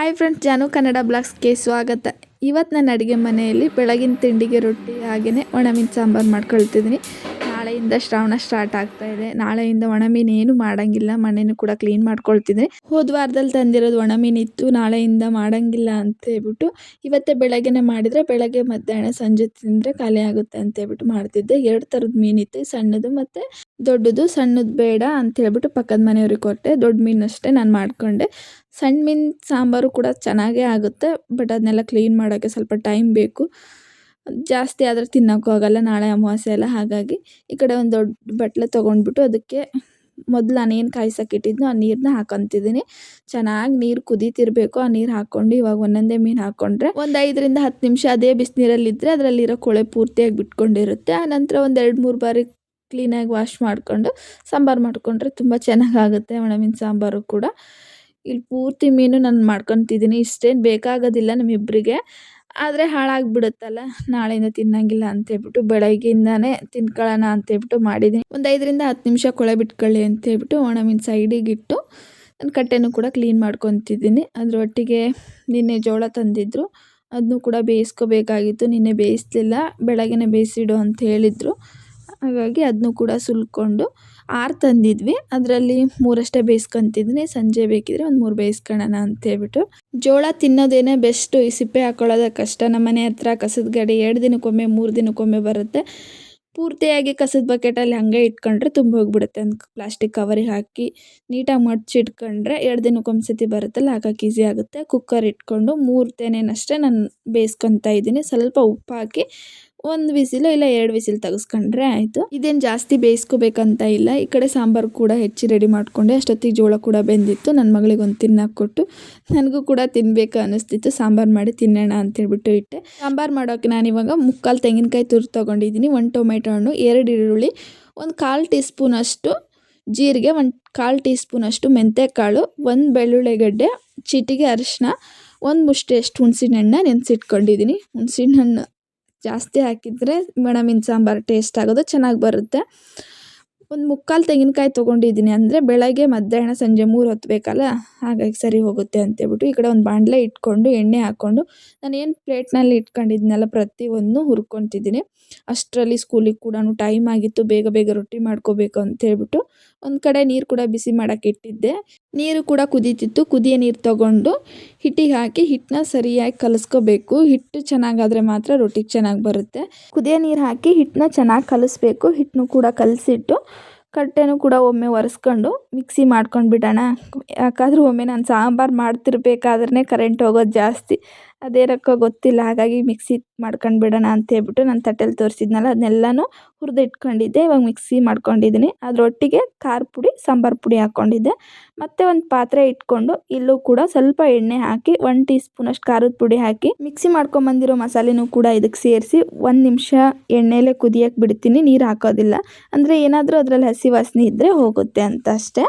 Hi friends, ಜಾನು ಕನ್ನಡ ಬ್ಲಾಗ್ಸ್ಗೆ ಸ್ವಾಗತ. ಇವತ್ತು ನನ್ನ ಅಡುಗೆ ಮನೆಯಲ್ಲಿ ಬೆಳಗಿನ ತಿಂಡಿಗೆ ರೊಟ್ಟಿ ಹಾಗೆಯೇ ಒಣಮೀನು ಸಾಂಬಾರು ಮಾಡ್ಕೊಳ್ತಿದ್ದೀನಿ. ನಾಳೆಯಿಂದ ಶ್ರಾವಣ ಸ್ಟಾರ್ಟ್ ಆಗ್ತಾ ಇದೆ. ನಾಳೆಯಿಂದ ಒಣಮೀನು ಏನು ಮಾಡೋಂಗಿಲ್ಲ, ಮನೆಯೂ ಕೂಡ ಕ್ಲೀನ್ ಮಾಡ್ಕೊಳ್ತಿದ್ದೀನಿ. ಹೋದ ವಾರದಲ್ಲಿ ತಂದಿರೋದು ಒಣಮೀನು ಇತ್ತು, ನಾಳೆಯಿಂದ ಮಾಡೋಂಗಿಲ್ಲ ಅಂತ ಹೇಳ್ಬಿಟ್ಟು ಇವತ್ತೇ ಬೆಳಗ್ಗೆನೇ ಮಾಡಿದರೆ ಬೆಳಗ್ಗೆ ಮಧ್ಯಾಹ್ನ ಸಂಜೆ ತಿಂದರೆ ಖಾಲಿ ಆಗುತ್ತೆ ಅಂತ ಹೇಳ್ಬಿಟ್ಟು ಮಾಡ್ತಿದ್ದೆ. 2 ಥರದ ಮೀನಿತ್ತು, ಸಣ್ಣದು ಮತ್ತು ದೊಡ್ಡದು. ಸಣ್ಣದು ಬೇಡ ಅಂತ ಹೇಳ್ಬಿಟ್ಟು ಪಕ್ಕದ ಮನೆಯವ್ರಿಗೆ ಕೊಟ್ಟೆ, ದೊಡ್ಡ ಮೀನು ಅಷ್ಟೇ ನಾನು ಮಾಡಿಕೊಂಡೆ. ಸಣ್ಣ ಮೀನು ಸಾಂಬಾರು ಕೂಡ ಚೆನ್ನಾಗೇ ಆಗುತ್ತೆ, ಬಟ್ ಅದನ್ನೆಲ್ಲ ಕ್ಲೀನ್ ಮಾಡೋಕ್ಕೆ ಸ್ವಲ್ಪ ಟೈಮ್ ಬೇಕು. ಜಾಸ್ತಿ ಆದರೆ ತಿನ್ನೋಕ್ಕೂ ಆಗೋಲ್ಲ, ನಾಳೆ ಅಮಾವಾಸ್ಯೆ ಎಲ್ಲ. ಹಾಗಾಗಿ ಈ ಕಡೆ ಒಂದು ದೊಡ್ಡ ಬಟ್ಲು ತೊಗೊಂಡ್ಬಿಟ್ಟು ಅದಕ್ಕೆ ಮೊದಲು ನಾನೇನು ಕಾಯ್ಸೋಕ್ಕಿಟ್ಟಿದ್ನೋ ಆ ನೀರನ್ನ ಹಾಕೊತಿದ್ದೀನಿ. ಚೆನ್ನಾಗಿ ನೀರು ಕುದೀತಿರಬೇಕು. ಆ ನೀರು ಹಾಕ್ಕೊಂಡು ಇವಾಗ ಒಂದೊಂದೇ ಮೀನು ಹಾಕ್ಕೊಂಡ್ರೆ ಒಂದು 5 ರಿಂದ 10 ನಿಮಿಷ ಅದೇ ಬಿಸಿನೀರಲ್ಲಿದ್ದರೆ ಅದರಲ್ಲಿರೋ ಕೊಳೆ ಪೂರ್ತಿಯಾಗಿ ಬಿಟ್ಕೊಂಡಿರುತ್ತೆ. ಆನಂತರ ಒಂದು 2-3 ಬಾರಿ ಕ್ಲೀನಾಗಿ ವಾಶ್ ಮಾಡಿಕೊಂಡು ಸಾಂಬಾರು ಮಾಡಿಕೊಂಡ್ರೆ ತುಂಬ ಚೆನ್ನಾಗಾಗುತ್ತೆ ಒಣಮೀನು ಸಾಂಬಾರು ಕೂಡ. ಇಲ್ಲಿ ಪೂರ್ತಿ ಮೀನು ನಾನು ಮಾಡ್ಕೊತಿದ್ದೀನಿ. ಇಷ್ಟೇನು ಬೇಕಾಗೋದಿಲ್ಲ ನಮ್ಮಿಬ್ಬರಿಗೆ, ಆದರೆ ಹಾಳಾಗಿಬಿಡುತ್ತಲ್ಲ, ನಾಳೆಯಿಂದ ತಿನ್ನೋಂಗಿಲ್ಲ ಅಂತೇಳ್ಬಿಟ್ಟು ಬೆಳಗ್ಗೆಯಿಂದನೇ ತಿನ್ಕೊಳ್ಳೋಣ ಅಂತೇಳ್ಬಿಟ್ಟು ಮಾಡಿದ್ದೀನಿ. ಒಂದು 5 ರಿಂದ 10 ನಿಮಿಷ ಕೊಳೆ ಬಿಟ್ಕೊಳ್ಳಿ ಅಂತೇಳ್ಬಿಟ್ಟು ಒಣಮೀನು ಸೈಡಿಗಿಟ್ಟು ನಾನು ಕಟ್ಟೆನೂ ಕೂಡ ಕ್ಲೀನ್ ಮಾಡ್ಕೊತಿದ್ದೀನಿ. ಅದ್ರ ಒಟ್ಟಿಗೆ ನಿನ್ನೆ ಜೋಳ ತಂದಿದ್ದರು, ಅದನ್ನು ಕೂಡ ಬೇಯಿಸ್ಕೋಬೇಕಾಗಿತ್ತು. ನಿನ್ನೆ ಬೇಯಿಸಲಿಲ್ಲ, ಬೆಳಗ್ಗೆನೇ ಬೇಯಿಸಿಡು ಅಂತ ಹೇಳಿದರು. ಹಾಗಾಗಿ ಅದನ್ನು ಕೂಡ ಸುಲ್ಕೊಂಡು 6 ತಂದಿದ್ವಿ, ಅದರಲ್ಲಿ 3 ಅಷ್ಟೇ ಬೇಯಿಸ್ಕೊತಿದ್ದೀನಿ. ಸಂಜೆ ಬೇಕಿದ್ರೆ ಒಂದು 3 ಬೇಯಿಸ್ಕೊಳ್ಳೋಣ ಅಂತೇಳ್ಬಿಟ್ಟು. ಜೋಳ ತಿನ್ನೋದೇನೇ ಬೆಸ್ಟು, ಈ ಸಿಪ್ಪೆ ಹಾಕ್ಕೊಳ್ಳೋದೇ ಕಷ್ಟ. ನಮ್ಮ ಮನೆ ಹತ್ರ ಕಸದ ಗಾಡಿ 2 ದಿನಕ್ಕೊಮ್ಮೆ 3 ದಿನಕ್ಕೊಮ್ಮೆ ಬರುತ್ತೆ. ಪೂರ್ತಿಯಾಗಿ ಕಸದ ಬಕೆಟಲ್ಲಿ ಹಾಗೆ ಇಟ್ಕೊಂಡ್ರೆ ತುಂಬ ಹೋಗ್ಬಿಡುತ್ತೆ. ಒಂದು ಪ್ಲಾಸ್ಟಿಕ್ ಕವರಿಗೆ ಹಾಕಿ ನೀಟಾಗಿ ಮಡ್ಚಿಟ್ಕೊಂಡ್ರೆ 2 ದಿನಕ್ಕೊಂದು ಸತಿ ಬರುತ್ತಲ್ಲ, ಹಾಕೋಕೆ ಈಸಿ ಆಗುತ್ತೆ. ಕುಕ್ಕರ್ ಇಟ್ಕೊಂಡು 3 ತೆನೆನಷ್ಟೇ ನಾನು ಬೇಯಿಸ್ಕೊತಾ ಇದ್ದೀನಿ. ಸ್ವಲ್ಪ ಉಪ್ಪು ಹಾಕಿ 1 ವಿಸಿಲು ಇಲ್ಲ 2 ವಿಸಿಲ್ ತೆಗೆಸ್ಕೊಂಡ್ರೆ ಆಯಿತು. ಇದೇನು ಜಾಸ್ತಿ ಬೇಯಿಸ್ಕೋಬೇಕಂತ ಇಲ್ಲ. ಈ ಕಡೆ ಸಾಂಬಾರು ಕೂಡ ಹೆಚ್ಚಿ ರೆಡಿ ಮಾಡಿಕೊಂಡೆ. ಅಷ್ಟೊತ್ತಿಗೆ ಜೋಳ ಕೂಡ ಬೆಂದಿತ್ತು. ನನ್ನ ಮಗಳಿಗೆ ಒಂದು ತಿನ್ನೋಕೆ ಕೊಟ್ಟು ನನಗೂ ಕೂಡ ತಿನ್ನಬೇಕು ಅನ್ನಿಸ್ತಿತ್ತು. ಸಾಂಬಾರು ಮಾಡಿ ತಿನ್ನೋಣ ಅಂತೇಳ್ಬಿಟ್ಟು ಇಟ್ಟೆ. ಸಾಂಬಾರು ಮಾಡೋಕೆ ನಾನಿವಾಗ 3/4 ತೆಂಗಿನಕಾಯಿ ತುರಿದು ತೊಗೊಂಡಿದ್ದೀನಿ, 1 ಟೊಮೆಟೊ ಹಣ್ಣು, 2 ಈರುಳ್ಳಿ, 1/4 ಟೀ ಸ್ಪೂನಷ್ಟು ಜೀರಿಗೆ, 1/4 ಟೀ ಸ್ಪೂನಷ್ಟು ಮೆಂತ್ಯಕಾಳು, 1 ಬೆಳ್ಳುಳ್ಳಿ ಗಡ್ಡೆ, ಚಿಟಿಗೆ ಅರಿಶಿನ, 1 ಮುಷ್ಟಿಯಷ್ಟು ಹುಣಸಿನ ಹಣ್ಣು ನೆನೆಸಿಟ್ಕೊಂಡಿದ್ದೀನಿ. ಹುಣಸಿನ ಹಣ್ಣು ಜಾಸ್ತಿ ಹಾಕಿದರೆ ಒಣಮೀನು ಸಾಂಬಾರು ಟೇಸ್ಟ್ ಆಗೋದು, ಚೆನ್ನಾಗಿ ಬರುತ್ತೆ. 1/4 ತೆಂಗಿನಕಾಯಿ ತೊಗೊಂಡಿದ್ದೀನಿ, ಅಂದರೆ ಬೆಳಗ್ಗೆ ಮಧ್ಯಾಹ್ನ ಸಂಜೆ 3 ಹೊತ್ತು ಬೇಕಲ್ಲ, ಹಾಗಾಗಿ ಸರಿ ಹೋಗುತ್ತೆ ಅಂತೇಳ್ಬಿಟ್ಟು. ಈ ಕಡೆ ಒಂದು ಬಾಣಲೆ ಇಟ್ಕೊಂಡು ಎಣ್ಣೆ ಹಾಕ್ಕೊಂಡು ನಾನೇನು ಪ್ಲೇಟ್ನಲ್ಲಿ ಇಟ್ಕೊಂಡಿದ್ನಲ್ಲ ಪ್ರತಿಯೊಂದು ಹುರ್ಕೊತಿದ್ದೀನಿ. ಅಷ್ಟರಲ್ಲಿ ಸ್ಕೂಲಿಗೆ ಕೂಡ ಟೈಮ್ ಆಗಿತ್ತು, ಬೇಗ ಬೇಗ ರೊಟ್ಟಿ ಮಾಡ್ಕೋಬೇಕು ಅಂತೇಳ್ಬಿಟ್ಟು ಒಂದು ಕಡೆ ನೀರು ಕೂಡ ಬಿಸಿ ಮಾಡೋಕ್ಕೆ ಇಟ್ಟಿದ್ದೆ. ನೀರು ಕೂಡ ಕುದೀತಿತ್ತು. ಕುದಿಯೋ ನೀರು ತೊಗೊಂಡು ಹಿಟ್ಟಿಗೆ ಹಾಕಿ ಹಿಟ್ಟನ್ನ ಸರಿಯಾಗಿ ಕಲಿಸ್ಕೋಬೇಕು. ಹಿಟ್ಟು ಚೆನ್ನಾಗಾದರೆ ಮಾತ್ರ ರೊಟ್ಟಿಗೆ ಚೆನ್ನಾಗಿ ಬರುತ್ತೆ. ಕುದಿಯೋ ನೀರು ಹಾಕಿ ಹಿಟ್ಟನ್ನ ಚೆನ್ನಾಗಿ ಕಲಿಸ್ಬೇಕು. ಹಿಟ್ಟನ್ನು ಕೂಡ ಕಲಸಿಟ್ಟು ಕಟ್ಟೆನೂ ಕೂಡ ಒಮ್ಮೆ ಒರೆಸ್ಕೊಂಡು ಮಿಕ್ಸಿ ಮಾಡ್ಕೊಂಡು ಬಿಡೋಣ. ಯಾಕಾದರೂ ಒಮ್ಮೆ ನಾನು ಸಾಂಬಾರು ಮಾಡ್ತಿರ್ಬೇಕಾದ್ರೆ ಕರೆಂಟ್ ಹೋಗೋದು ಜಾಸ್ತಿ, ಅದೇನಕ್ಕೋ ಗೊತ್ತಿಲ್ಲ. ಹಾಗಾಗಿ ಮಿಕ್ಸಿ ಮಾಡ್ಕೊಂಡು ಬಿಡೋಣ ಅಂತೇಳ್ಬಿಟ್ಟು ನಾನು ತಟ್ಟೆಲಿ ತೋರಿಸಿದ್ನಲ್ಲ ಅದನ್ನೆಲ್ಲನೂ ಹುರಿದು ಇಟ್ಕೊಂಡಿದ್ದೆ. ಇವಾಗ ಮಿಕ್ಸಿ ಮಾಡ್ಕೊಂಡಿದ್ದೀನಿ. ಅದರೊಟ್ಟಿಗೆ ಖಾರ ಪುಡಿ, ಸಾಂಬಾರು ಪುಡಿ ಹಾಕ್ಕೊಂಡಿದ್ದೆ. ಮತ್ತು ಒಂದು ಪಾತ್ರೆ ಇಟ್ಕೊಂಡು ಇಲ್ಲೂ ಕೂಡ ಸ್ವಲ್ಪ ಎಣ್ಣೆ ಹಾಕಿ 1 ಟೀ ಸ್ಪೂನಷ್ಟು ಖಾರದ ಪುಡಿ ಹಾಕಿ ಮಿಕ್ಸಿ ಮಾಡ್ಕೊಂಬಂದಿರೋ ಮಸಾಲೆನೂ ಕೂಡ ಇದಕ್ಕೆ ಸೇರಿಸಿ 1 ನಿಮಿಷ ಎಣ್ಣೆಲೇ ಕುದಿಯೋಕ್ಕೆ ಬಿಡ್ತೀನಿ. ನೀರು ಹಾಕೋದಿಲ್ಲ, ಅಂದರೆ ಏನಾದರೂ ಅದರಲ್ಲಿ ಹಸಿ ವಾಸನೆ ಇದ್ದರೆ ಹೋಗುತ್ತೆ ಅಂತ ಅಷ್ಟೇ.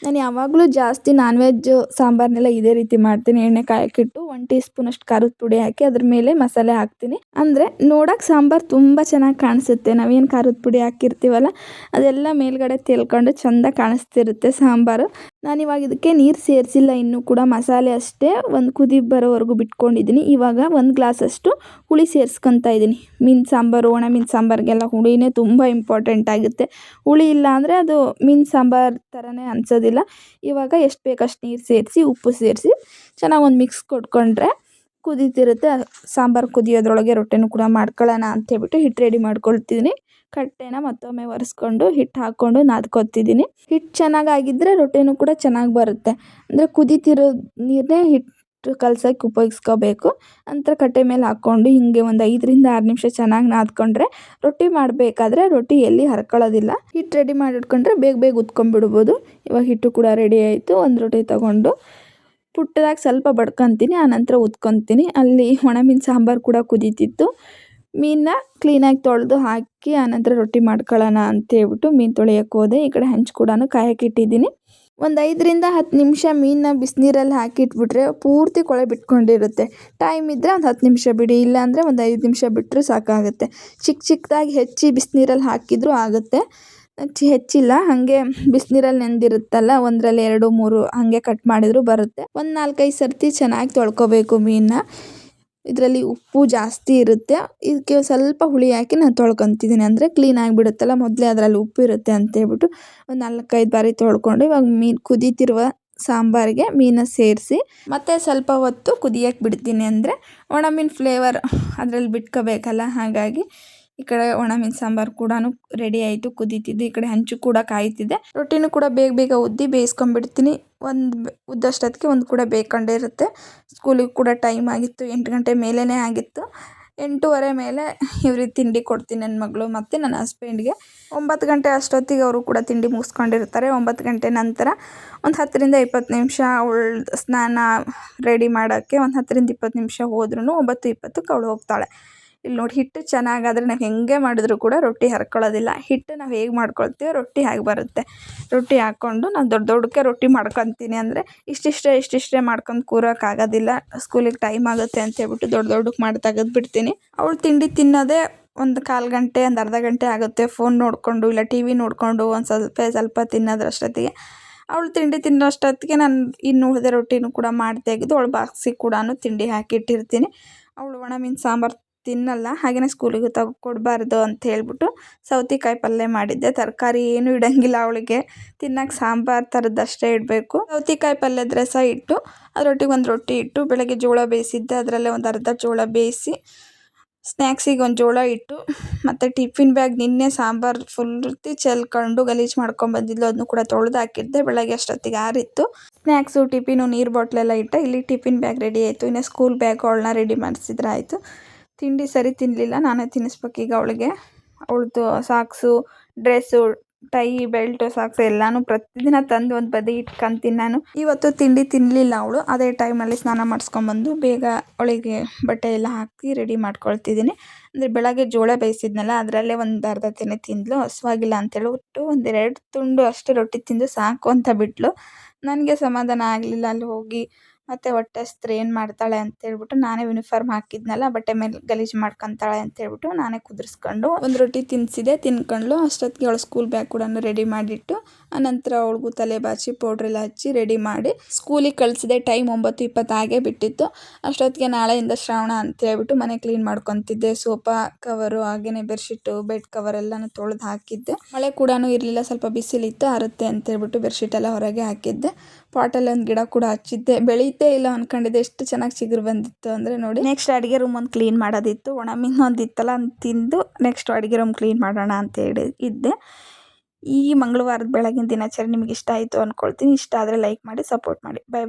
ನಾನು ಯಾವಾಗಲೂ ಜಾಸ್ತಿ ನಾನ್ ವೆಜ್ ಸಾಂಬಾರನ್ನೆಲ್ಲ ಇದೇ ರೀತಿ ಮಾಡ್ತೀನಿ. ಎಣ್ಣೆ ಕಾಯಕ್ಕಿಟ್ಟು 1 ಟೀ ಸ್ಪೂನಷ್ಟು ಖಾರದ ಪುಡಿ ಹಾಕಿ ಅದ್ರ ಮೇಲೆ ಮಸಾಲೆ ಹಾಕ್ತೀನಿ. ಅಂದರೆ ನೋಡೋಕೆ ಸಾಂಬಾರು ತುಂಬ ಚೆನ್ನಾಗಿ ಕಾಣಿಸುತ್ತೆ. ನಾವೇನು ಖಾರದ ಪುಡಿ ಹಾಕಿರ್ತೀವಲ್ಲ ಅದೆಲ್ಲ ಮೇಲ್ಗಡೆ ತೇಲ್ಕೊಂಡು ಚೆಂದ ಕಾಣಿಸ್ತಿರುತ್ತೆ ಸಾಂಬಾರು. ನಾನಿವಾಗ ಇದಕ್ಕೆ ನೀರು ಸೇರಿಸಿಲ್ಲ, ಇನ್ನೂ ಕೂಡ ಮಸಾಲೆ ಅಷ್ಟೇ ಒಂದು ಕುದಿ ಬರೋವರೆಗೂ ಬಿಟ್ಕೊಂಡಿದ್ದೀನಿ. ಇವಾಗ 1 ಗ್ಲಾಸಷ್ಟು ಹುಳಿ ಸೇರಿಸ್ಕೊತಾ ಇದ್ದೀನಿ. ಮೀನು ಸಾಂಬಾರು, ಒಣ ಮೀನು ಸಾಂಬಾರಿಗೆಲ್ಲ ಹುಳಿನೇ ತುಂಬ ಇಂಪಾರ್ಟೆಂಟ್ ಆಗುತ್ತೆ. ಹುಳಿ ಇಲ್ಲ ಅಂದರೆ ಅದು ಮೀನು ಸಾಂಬಾರು ಥರನೇ ಅನಿಸೋದಿಲ್ಲ. ಇವಾಗ ಎಷ್ಟು ಬೇಕಷ್ಟು ನೀರು ಸೇರಿಸಿ ಉಪ್ಪು ಸೇರಿಸಿ ಚೆನ್ನಾಗಿ ಒಂದು ಮಿಕ್ಸ್ ಕೊಟ್ಕೊಂಡ್ರೆ ಕುದೀತಿರುತ್ತೆ. ಸಾಂಬಾರು ಕುದಿಯೋದ್ರೊಳಗೆ ರೊಟ್ಟಿನೂ ಕೂಡ ಮಾಡ್ಕೊಳ್ಳೋಣ ಅಂತೇಳ್ಬಿಟ್ಟು ಹಿಟ್ಟು ರೆಡಿ ಮಾಡ್ಕೊಳ್ತಿದ್ದೀನಿ. ಕಟ್ಟೆನ ಮತ್ತೊಮ್ಮೆ ಒರೆಸ್ಕೊಂಡು ಹಿಟ್ಟು ಹಾಕ್ಕೊಂಡು ನಾದ್ಕೊತಿದ್ದೀನಿ. ಹಿಟ್ಟು ಚೆನ್ನಾಗಾಗಿದ್ದರೆ ರೊಟ್ಟಿನೂ ಕೂಡ ಚೆನ್ನಾಗಿ ಬರುತ್ತೆ. ಅಂದರೆ ಕುದೀತಿರೋ ನೀರನ್ನೇ ಹಿಟ್ಟು ಕಲ್ಸೋಕ್ಕೆ ಉಪಯೋಗಿಸ್ಕೋಬೇಕು. ನಂತರ ಕಟ್ಟೆ ಮೇಲೆ ಹಾಕ್ಕೊಂಡು ಹೀಗೆ ಒಂದು 5 ರಿಂದ 6 ನಿಮಿಷ ಚೆನ್ನಾಗಿ ನಾದ್ಕೊಂಡ್ರೆ ರೊಟ್ಟಿ ಮಾಡಬೇಕಾದ್ರೆ ರೊಟ್ಟಿ ಎಲ್ಲಿ ಹರ್ಕೊಳ್ಳೋದಿಲ್ಲ. ಹಿಟ್ಟು ರೆಡಿ ಮಾಡಿಟ್ಕೊಂಡ್ರೆ ಬೇಗ ಬೇಗ ಉತ್ಕೊಂಡ್ಬಿಡ್ಬೋದು. ಇವಾಗ ಹಿಟ್ಟು ಕೂಡ ರೆಡಿ ಆಯಿತು. ಒಂದು ರೊಟ್ಟಿ ತೊಗೊಂಡು ಪುಟ್ಟದಾಗಿ ಸ್ವಲ್ಪ ಬಡ್ಕೊತೀನಿ, ಆನಂತರ ಉತ್ಕೊತೀನಿ. ಅಲ್ಲಿ ಒಣಮೀನು ಸಾಂಬಾರು ಕೂಡ ಕುದೀತಿತ್ತು. ಮೀನನ್ನ ಕ್ಲೀನಾಗಿ ತೊಳೆದು ಹಾಕಿ ಆನಂತರ ರೊಟ್ಟಿ ಮಾಡ್ಕೊಳ್ಳೋಣ ಅಂತೇಳ್ಬಿಟ್ಟು ಮೀನು ತೊಳೆಯೋಕ್ಕೆ ಹೋದೆ. ಈ ಕಡೆ ಹಂಚು ಕೂಡ ಕಾಯಕ್ಕೆ ಇಟ್ಟಿದ್ದೀನಿ. ಒಂದು 5 ರಿಂದ 10 ನಿಮಿಷ ಮೀನನ್ನ ಬಿಸಿನೀರಲ್ಲಿ ಹಾಕಿಟ್ಬಿಟ್ರೆ ಪೂರ್ತಿ ಕೊಳೆ ಬಿಟ್ಕೊಂಡಿರುತ್ತೆ. ಟೈಮ್ ಇದ್ದರೆ ಒಂದು 10 ನಿಮಿಷ ಬಿಡಿ, ಇಲ್ಲಾಂದರೆ ಒಂದು 5 ನಿಮಿಷ ಬಿಟ್ಟರೆ ಸಾಕಾಗುತ್ತೆ. ಚಿಕ್ಕದಾಗಿ ಹೆಚ್ಚಿ ಬಿಸಿನೀರಲ್ಲಿ ಹಾಕಿದರೂ ಆಗುತ್ತೆ. ಹೆಚ್ಚಿಲ್ಲ, ಹಾಗೆ ಬಿಸಿನೀರಲ್ಲಿ ನೆಂದಿರುತ್ತಲ್ಲ, ಒಂದರಲ್ಲಿ 2 3 ಹಾಗೆ ಕಟ್ ಮಾಡಿದ್ರು ಬರುತ್ತೆ. ಒಂದು 4-5 ಸರ್ತಿ ಚೆನ್ನಾಗಿ ತೊಳ್ಕೊಬೇಕು ಮೀನನ್ನ. ಇದರಲ್ಲಿ ಉಪ್ಪು ಜಾಸ್ತಿ ಇರುತ್ತೆ, ಇದಕ್ಕೆ ಸ್ವಲ್ಪ ಹುಳಿ ಹಾಕಿ ನಾನು ತೊಳ್ಕೊತಿದ್ದೀನಿ, ಅಂದರೆ ಕ್ಲೀನ್ ಆಗಿಬಿಡುತ್ತಲ್ಲ, ಮೊದಲೇ ಅದರಲ್ಲಿ ಉಪ್ಪು ಇರುತ್ತೆ ಅಂತೇಳ್ಬಿಟ್ಟು ಒಂದು 4-5 ಬಾರಿ ತೊಳ್ಕೊಂಡು ಇವಾಗ ಮೀನು ಕುದೀತಿರುವ ಸಾಂಬಾರಿಗೆ ಮೀನ ಸೇರಿಸಿ ಮತ್ತೆ ಸ್ವಲ್ಪ ಹೊತ್ತು ಕುದಿಯಕ್ಕೆ ಬಿಡ್ತೀನಿ. ಅಂದರೆ ಒಣ ಮೀನು ಫ್ಲೇವರ್ ಅದರಲ್ಲಿ ಬಿಟ್ಕೋಬೇಕಲ್ಲ, ಹಾಗಾಗಿ ಈ ಕಡೆ ಒಣ ಮೀನು ಸಾಂಬಾರು ಕೂಡ ರೆಡಿ ಆಯಿತು, ಕುದೀತಿದ್ದು. ಈ ಕಡೆ ಹಂಚು ಕೂಡ ಕಾಯ್ತಿದೆ. ರೊಟ್ಟಿನೂ ಕೂಡ ಬೇಗ ಬೇಗ ಉದ್ದಿ ಬೇಯಿಸ್ಕೊಂಡ್ಬಿಡ್ತೀನಿ. ಒಂದು ಉದ್ದಷ್ಟೊತ್ತಿಗೆ ಒಂದು ಕೂಡ ಬೇಯ್ಕೊಂಡೇ ಇರುತ್ತೆ. ಸ್ಕೂಲಿಗೆ ಕೂಡ ಟೈಮ್ ಆಗಿತ್ತು, 8 ಗಂಟೆ ಮೇಲೇ ಆಗಿತ್ತು. 8:30 ಮೇಲೆ ಇವ್ರಿಗೆ ತಿಂಡಿ ಕೊಡ್ತೀನಿ, ನನ್ನ ಮಗಳು ಮತ್ತು ನನ್ನ ಹಸ್ಬೆಂಡ್ಗೆ. 9 ಗಂಟೆ ಅಷ್ಟೊತ್ತಿಗೆ ಅವರು ಕೂಡ ತಿಂಡಿ ಮುಗಿಸ್ಕೊಂಡಿರ್ತಾರೆ. 9 ಗಂಟೆ ನಂತರ ಒಂದು 10ರಿಂದ 20 ನಿಮಿಷ ಅವಳು ಸ್ನಾನ ರೆಡಿ ಮಾಡೋಕ್ಕೆ ಒಂದು 10ರಿಂದ 20 ನಿಮಿಷ ಹೋದ್ರೂ 9:20ಕ್ಕೆ ಅವಳು ಹೋಗ್ತಾಳೆ. ಇಲ್ಲಿ ನೋಡಿ, ಹಿಟ್ಟು ಚೆನ್ನಾಗಾದರೆ ನಾವು ಹೆಂಗೆ ಮಾಡಿದ್ರು ಕೂಡ ರೊಟ್ಟಿ ಹರ್ಕೊಳ್ಳೋದಿಲ್ಲ. ಹಿಟ್ಟು ನಾವು ಹೇಗೆ ಮಾಡ್ಕೊಳ್ತೀವಿ ರೊಟ್ಟಿ ಹಾಗೆ ಬರುತ್ತೆ. ರೊಟ್ಟಿ ಹಾಕ್ಕೊಂಡು ನಾನು ದೊಡ್ಡಕ್ಕೆ ರೊಟ್ಟಿ ಮಾಡ್ಕೊತೀನಿ. ಅಂದರೆ ಇಷ್ಟಿಷ್ಟೇ ಮಾಡ್ಕೊಂಡು ಕೂರೋಕ್ಕಾಗೋದಿಲ್ಲ, ಸ್ಕೂಲಿಗೆ ಟೈಮ್ ಆಗುತ್ತೆ ಅಂತ ಹೇಳ್ಬಿಟ್ಟು ದೊಡ್ಡಕ್ಕೆ ಮಾಡಿ ತೆಗೆದುಬಿಡ್ತೀನಿ. ಅವಳು ತಿಂಡಿ ತಿನ್ನೋದೇ ಒಂದು 1/4 ಗಂಟೆ, ಒಂದು ಅರ್ಧ ಗಂಟೆ ಆಗುತ್ತೆ. ಫೋನ್ ನೋಡಿಕೊಂಡು ಇಲ್ಲ ಟಿ ವಿ ನೋಡಿಕೊಂಡು ಒಂದು ಸ್ವಲ್ಪ ತಿನ್ನೋದ್ರಷ್ಟೊತ್ತಿಗೆ. ಅವಳು ತಿಂಡಿ ತಿನ್ನೋಷ್ಟೊತ್ತಿಗೆ ನಾನು ಇನ್ನು ಉಳಿದ ರೊಟ್ಟಿನೂ ಕೂಡ ಮಾಡಿ ತೆಗೆದು ಅವಳು ಬಾಕ್ಸಿಗೆ ಕೂಡ ತಿಂಡಿ ಹಾಕಿಟ್ಟಿರ್ತೀನಿ. ಅವಳು ಒಣ ಮೀನು ಸಾಂಬಾರು ತಿನ್ನಲ್ಲ, ಹಾಗೆಯೇ ಸ್ಕೂಲಿಗೆ ಕೊಡಬಾರ್ದು ಅಂತ ಹೇಳ್ಬಿಟ್ಟು ಸೌತೆಕಾಯಿ ಪಲ್ಯ ಮಾಡಿದ್ದೆ. ತರಕಾರಿ ಏನೂ ಇಡೋಂಗಿಲ್ಲ ಅವಳಿಗೆ, ತಿನ್ನೋಕೆ ಸಾಂಬಾರು ಥರದ್ದಷ್ಟೇ ಇಡಬೇಕು. ಸೌತೆಕಾಯಿ ಪಲ್ಯದ ರಸ ಇಟ್ಟು ಅದರೊಟ್ಟಿಗೆ ಒಂದು ರೊಟ್ಟಿ ಇಟ್ಟು, ಬೆಳಗ್ಗೆ ಜೋಳ ಬೇಯಿಸಿದ್ದೆ, ಅದರಲ್ಲೇ ಒಂದು ಅರ್ಧ ಜೋಳ ಬೇಯಿಸಿ ಸ್ನ್ಯಾಕ್ಸಿಗೆ ಒಂದು ಜೋಳ ಇಟ್ಟು, ಮತ್ತು ಟಿಫಿನ್ ಬ್ಯಾಗ್ ನಿನ್ನೆ ಸಾಂಬಾರು ಫುಲ್ತಿ ಚೆಲ್ಕೊಂಡು ಗಲೀಜು ಮಾಡ್ಕೊಂಡ್ಬಂದಿದ್ಲು, ಅದನ್ನು ಕೂಡ ತೊಳೆದು ಹಾಕಿದ್ದೆ. ಬೆಳಗ್ಗೆ ಅಷ್ಟೊತ್ತಿಗೆ ಆರಿತ್ತು. ಸ್ನ್ಯಾಕ್ಸು, ಟಿಫಿನು, ನೀರು ಬಾಟ್ಲೆಲ್ಲ ಇಟ್ಟು ಇಲ್ಲಿ ಟಿಫಿನ್ ಬ್ಯಾಗ್ ರೆಡಿ ಆಯಿತು. ಇನ್ನು ಸ್ಕೂಲ್ ಬ್ಯಾಗ್ ಅವಳನ್ನ ರೆಡಿ ಮಾಡಿಸಿದ್ರೆ ಆಯಿತು. ತಿಂಡಿ ಸರಿ ತಿನ್ನಲಿಲ್ಲ, ನಾನೇ ತಿನ್ನಿಸ್ಬೇಕೀಗ ಅವಳಿಗೆ. ಅವಳದು socks, dress, tie, belt, socks ಎಲ್ಲನೂ ಪ್ರತಿದಿನ ತಂದು ಒಂದು ಬದಿ ಇಟ್ಕೊಂತೀನಿ ನಾನು. ಇವತ್ತು ತಿಂಡಿ ತಿನ್ನಲಿಲ್ಲ ಅವಳು. ಅದೇ ಟೈಮಲ್ಲಿ ಸ್ನಾನ ಮಾಡಿಸ್ಕೊಂಬಂದು ಬೇಗ ಅವಳಿಗೆ ಬಟ್ಟೆ ಎಲ್ಲ ಹಾಕಿ ರೆಡಿ ಮಾಡ್ಕೊಳ್ತಿದ್ದೀನಿ. ಅಂದರೆ ಬೆಳಗ್ಗೆ ಜೋಳ ಬೇಯಿಸಿದ್ನಲ್ಲ, ಅದರಲ್ಲೇ ಒಂದು ಅರ್ಧ ತೆನೆ ತಿಂದಳು. ಹಸುವಾಗಿಲ್ಲ ಅಂತೇಳ್ಬಿಟ್ಟು 1-2 ತುಂಡು ಅಷ್ಟೇ ರೊಟ್ಟಿ ತಿಂದು ಸಾಕು ಅಂತ ಬಿಟ್ಟಳು. ನನಗೆ ಸಮಾಧಾನ ಆಗಲಿಲ್ಲ, ಅಲ್ಲಿ ಹೋಗಿ ಮತ್ತು ಹೊಟ್ಟೆ ಹಸ್ದ್ರೆ ಏನು ಮಾಡ್ತಾಳೆ ಅಂತೇಳ್ಬಿಟ್ಟು ನಾನೇ ಯೂನಿಫಾರ್ಮ್ ಹಾಕಿದ್ನಲ್ಲ, ಬಟ್ಟೆ ಮೇಲೆ ಗಲೀಜು ಮಾಡ್ಕೊತಾಳೆ ಅಂತೇಳ್ಬಿಟ್ಟು ನಾನೇ ಕುದಿಸ್ಕೊಂಡು ಒಂದು ರೊಟ್ಟಿ ತಿನ್ನಿಸಿದೆ, ತಿನ್ಕೊಂಡ್ಳು. ಅಷ್ಟೊತ್ತಿಗೆ ಅವಳು ಸ್ಕೂಲ್ ಬ್ಯಾಗ್ ಕೂಡ ರೆಡಿ ಮಾಡಿಟ್ಟು, ಆನಂತರ ಅವಳಿಗೂ ತಲೆ ಬಾಚಿ ಪೌಡ್ರೆಲ್ಲ ಹಚ್ಚಿ ರೆಡಿ ಮಾಡಿ ಸ್ಕೂಲಿಗೆ ಕಳಿಸಿದೆ. ಟೈಮ್ 9:20 ಆಗೇ ಬಿಟ್ಟಿತ್ತು. ಅಷ್ಟೊತ್ತಿಗೆ ನಾಳೆಯಿಂದ ಶ್ರಾವಣ ಅಂತೇಳ್ಬಿಟ್ಟು ಮನೆ ಕ್ಲೀನ್ ಮಾಡ್ಕೊತಿದ್ದೆ. ಸೋಫಾ ಕವರು, ಹಾಗೆಯೇ ಬೆಡ್ಶೀಟು, ಬೆಡ್ ಕವರ್ ಎಲ್ಲನೂ ತೊಳೆದು ಹಾಕಿದ್ದೆ. ಮಳೆ ಕೂಡ ಇರಲಿಲ್ಲ, ಸ್ವಲ್ಪ ಬಿಸಿಲಿತ್ತು, ಆರುತ್ತೆ ಅಂತೇಳ್ಬಿಟ್ಟು ಬೆಡ್ಶೀಟ್ ಎಲ್ಲ ಹೊರಗೆ ಹಾಕಿದ್ದೆ. ಪಾಟಲ್ಲಿ ಒಂದು ಗಿಡ ಕೂಡ ಹಚ್ಚಿದ್ದೆ, ಬೆಳೀತೇ ಇಲ್ಲ ಅಂದ್ಕೊಂಡಿದ್ದೆ, ಎಷ್ಟು ಚೆನ್ನಾಗಿ ಚಿಗುರು ಬಂದಿತ್ತು ಅಂದರೆ ನೋಡಿ. ನೆಕ್ಸ್ಟ್ ಅಡುಗೆ ರೂಮ್ ಒಂದು ಕ್ಲೀನ್ ಮಾಡೋದಿತ್ತು, ಒಣ ಮೀನು ಒಂದು ಇತ್ತಲ್ಲ ಅಂತ ತಿಂದು ನೆಕ್ಸ್ಟ್ ಅಡುಗೆ ರೂಮ್ ಕ್ಲೀನ್ ಮಾಡೋಣ ಅಂತೇಳಿ ಇದ್ದೆ. ಈ ಮಂಗಳವಾರದ ಬೆಳಗಿನ ದಿನಚರಿ ನಿಮಗೆ ಇಷ್ಟ ಆಯಿತು ಅಂದ್ಕೊಳ್ತೀನಿ. ಇಷ್ಟ ಆದರೆ ಲೈಕ್ ಮಾಡಿ, ಸಪೋರ್ಟ್ ಮಾಡಿ. ಬೈ.